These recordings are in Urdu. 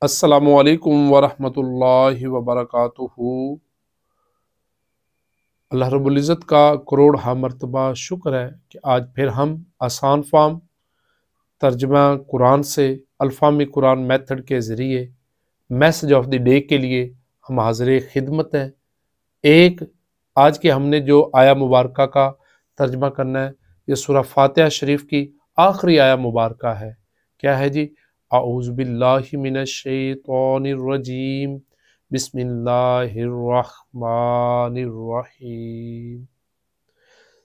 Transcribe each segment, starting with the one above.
السلام علیکم ورحمۃ اللہ وبرکاتہ۔ اللہ رب العزت کا کروڑ مرتبہ شکر ہے کہ آج پھر ہم آسان فارم ترجمہ قرآن سے الفامی قرآن میتھڈ کے ذریعے میسج آف دی ڈے کے لیے ہم حاضر خدمت ہیں۔ آج کے ہم نے جو آیا مبارکہ کا ترجمہ کرنا ہے، یہ سورہ فاتحہ شریف کی آخری آیا مبارکہ ہے۔ کیا ہے جی؟ اعوذ باللہ من الشیطان الرجیم، بسم اللہ الرحمن الرحیم،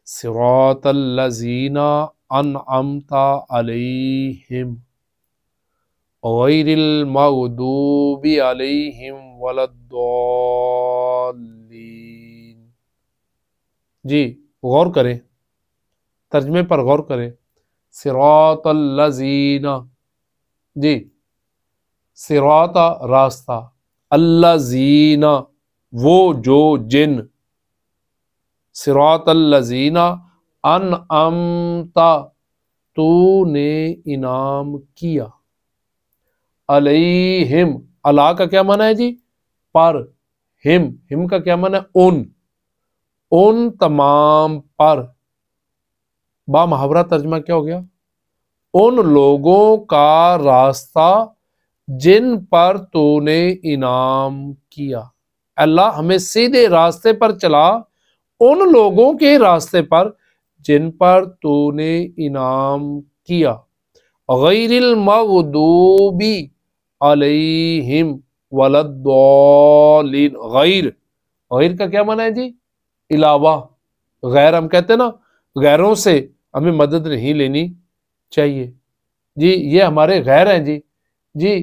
صراط الذین انعمت علیہم غیر المغضوب علیہم ولا الضالین۔ جی غور کریں، ترجمے پر غور کریں۔ صراط الذین، جی صراط راستہ، الذین وہ جو جن، صراط الذین انعمت تو نے انعام کیا، علیہم اللہ کا کیا معنی ہے جی؟ پر، ہم کا کیا معنی ہے؟ ان تمام پر، با محاورہ ترجمہ کیا ہو گیا؟ ان لوگوں کا راستہ جن پر تو نے انعام کیا۔ اللہ ہمیں سیدھے راستے پر چلا، ان لوگوں کے راستے پر جن پر تو نے انعام کیا۔ غیر المغضوب علیہم ولا الضالین، غیر کا کیا معنی ہے جی؟ علاوہ، غیر ہم کہتے ہیں نا، غیروں سے ہمیں مدد نہیں لینی چاہیے جی، یہ ہمارے غیر ہیں جی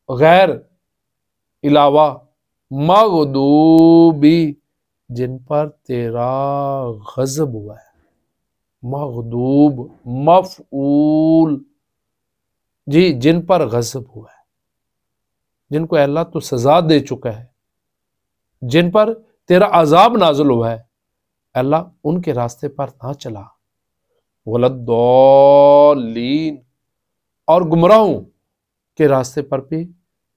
غیر، علاوہ، مغضوبی جن پر تیرا غضب ہوا ہے، مغضوب مفعول، جی جن پر غضب ہوا ہے، جن کو اللہ تو سزا دے چکا ہے، جن پر تیرا عذاب نازل ہوا ہے، اللہ ان کے راستے پر نہ چلا۔ وَلَدَّالِّينَ، اور گمراہوں کے راستے پر بھی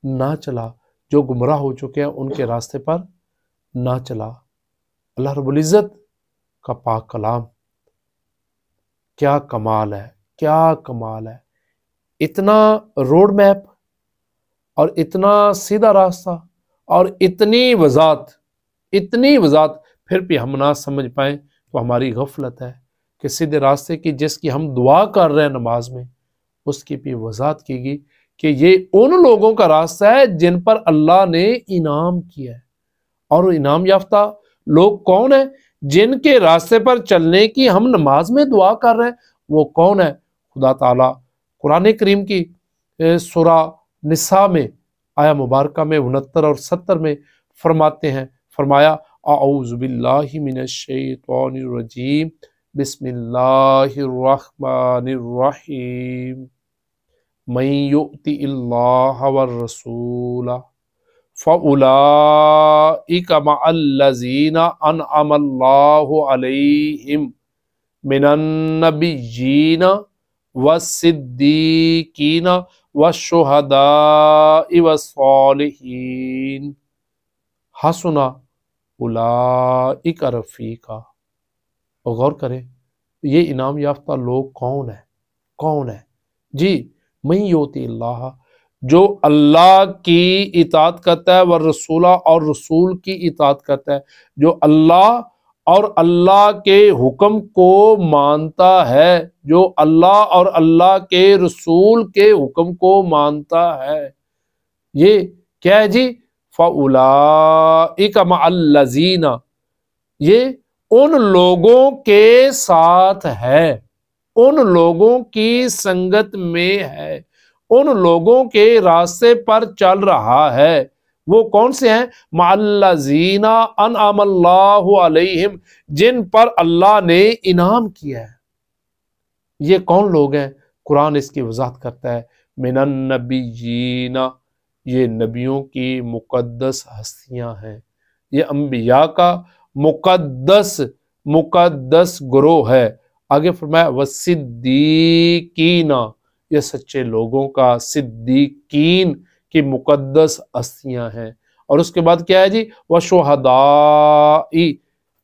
نہ چلا، جو گمراہ ہو چکے ہیں ان کے راستے پر نہ چلا۔ اللہ رب العزت کا پاک کلام، کیا کمال ہے، کیا کمال ہے! اتنا روڈ میپ اور اتنا سیدھا راستہ اور اتنی وضاحت، پھر بھی ہم نہ سمجھ پائیں تو ہماری غفلت ہے کہ سیدھے راستے کی جس کی ہم دعا کر رہے ہیں نماز میں، اس کی بھی وضاحت کی گئی کہ یہ ان لوگوں کا راستہ ہے جن پر اللہ نے انعام کیا ہے۔ اور انعام یافتہ لوگ کون ہیں؟ جن کے راستے پر چلنے کی ہم نماز میں دعا کر رہے ہیں، وہ کون ہے؟ خدا تعالیٰ قرآن کریم کی سورہ نساء میں آیا مبارکہ میں 69 اور 70 میں فرماتے ہیں، فرمایا اعوذ باللہ من الشیطان الرجیم، بسم اللہ الرحمن الرحیم، من یؤت اللہ والرسول فأولئک مع الذین انعم اللہ علیہم من النبیین والصدیقین والشہداء والصالحین حسن اولئک رفیقا۔ غور کریں، یہ انعام یافتہ لوگ کون ہے جی؟ من یؤتی اللہ، جو اللہ کی اطاعت کرتا ہے، والرسول، اور رسول کی اطاعت کرتا ہے، جو اللہ اور اللہ کے حکم کو مانتا ہے، جو اللہ اور اللہ کے رسول کے حکم کو مانتا ہے، یہ کیا ہے جی؟ فَأُولَئِكَ مَعَ الَّذِينَ، یہ ان لوگوں کے ساتھ ہے، ان لوگوں کی سنگت میں ہے، ان لوگوں کے راستے پر چل رہا ہے۔ وہ کون سے ہیں؟ مع الذین انعم اللہ علیہم، جن پر اللہ نے انعام کیا ہے۔ یہ کون لوگ ہیں؟ قرآن اس کی وضاحت کرتا ہے، من النبیین، یہ نبیوں کی مقدس ہستیاں ہیں، یہ انبیاء کا مقدس گروہ ہے۔ آگے فرمایا والصدیقین، یہ سچے لوگوں کا، صدیقین کی مقدس ہستیاں ہیں۔ اور اس کے بعد کیا ہے جی؟ وشہداء،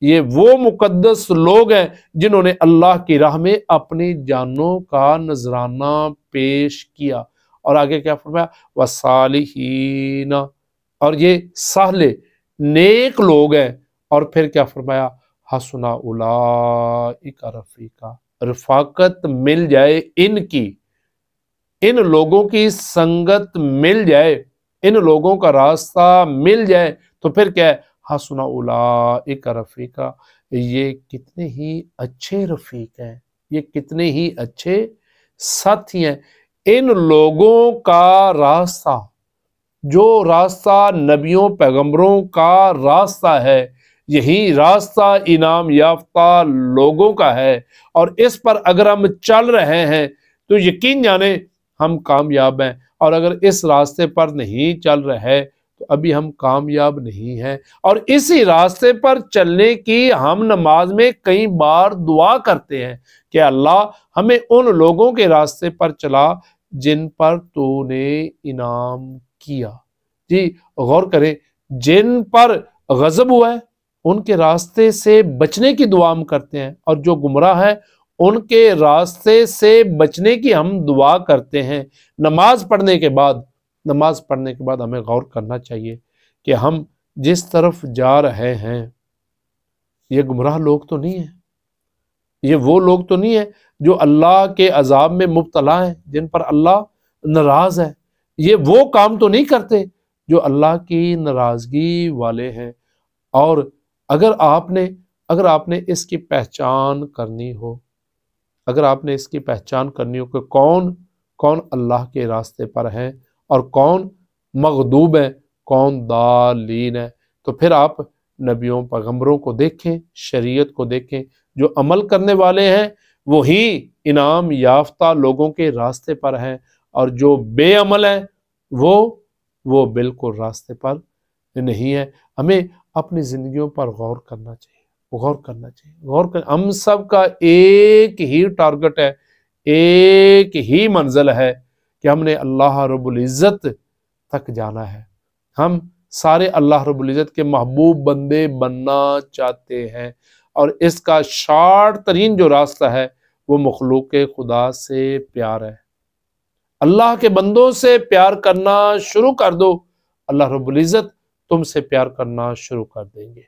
یہ وہ مقدس لوگ ہیں جنہوں نے اللہ کی راہ میں اپنی جانوں کا نذرانہ پیش کیا۔ اور آگے کیا فرمایا؟ وصالحین، اور یہ صالح نیک لوگ ہیں۔ اور پھر کیا فرمایا؟ حسن اولئک رفیقا، رفاقت مل جائے ان کی، ان لوگوں کی سنگت مل جائے، ان لوگوں کا راستہ مل جائے تو پھر کیا ہے؟ حسن اولئک رفیقا، یہ کتنے ہی اچھے رفیق ہیں، یہ کتنے ہی اچھے ساتھی ہیں۔ ان لوگوں کا راستہ، جو راستہ نبیوں پیغمبروں کا راستہ ہے، یہی راستہ انعام یافتہ لوگوں کا ہے، اور اس پر اگر ہم چل رہے ہیں تو یقین جانیں ہم کامیاب ہیں، اور اگر اس راستے پر نہیں چل رہے تو ابھی ہم کامیاب نہیں ہیں۔ اور اسی راستے پر چلنے کی ہم نماز میں کئی بار دعا کرتے ہیں کہ اللہ ہمیں ان لوگوں کے راستے پر چلا جن پر تو نے انعام کیا۔ جی غور کریں، جن پر غضب ہوا ہے ان کے راستے سے بچنے کی دعا ہم کرتے ہیں، اور جو گمراہ ہے ان کے راستے سے بچنے کی ہم دعا کرتے ہیں۔ نماز پڑھنے کے بعد ہمیں غور کرنا چاہیے کہ ہم جس طرف جا رہے ہیں یہ گمراہ لوگ تو نہیں ہیں، یہ وہ لوگ تو نہیں ہیں جو اللہ کے عذاب میں مبتلا ہیں، جن پر اللہ ناراض ہے، یہ وہ کام تو نہیں کرتے جو اللہ کی ناراضگی والے ہیں۔ اور اگر آپ نے اس کی پہچان کرنی ہو، اگر آپ نے اس کی پہچان کرنی ہو کہ کون اللہ کے راستے پر ہے اور کون مغضوب ہے، کون ضالین ہے، تو پھر آپ نبیوں پیغمبروں کو دیکھیں، شریعت کو دیکھیں، جو عمل کرنے والے ہیں وہی انعام یافتہ لوگوں کے راستے پر ہیں، اور جو بے عمل ہیں وہ بالکل راستے پر نہیں ہے۔ ہمیں اپنی زندگیوں پر غور کرنا چاہیے، ہم سب کا ایک ہی ٹارگٹ ہے، ایک ہی منزل ہے کہ ہم نے اللہ رب العزت تک جانا ہے۔ ہم سارے اللہ رب العزت کے محبوب بندے بننا چاہتے ہیں، اور اس کا شارٹ ترین جو راستہ ہے وہ مخلوق خدا سے پیار ہے۔ اللہ کے بندوں سے پیار کرنا شروع کر دو، اللہ رب العزت تم سے پیار کرنا شروع کر دیں گے۔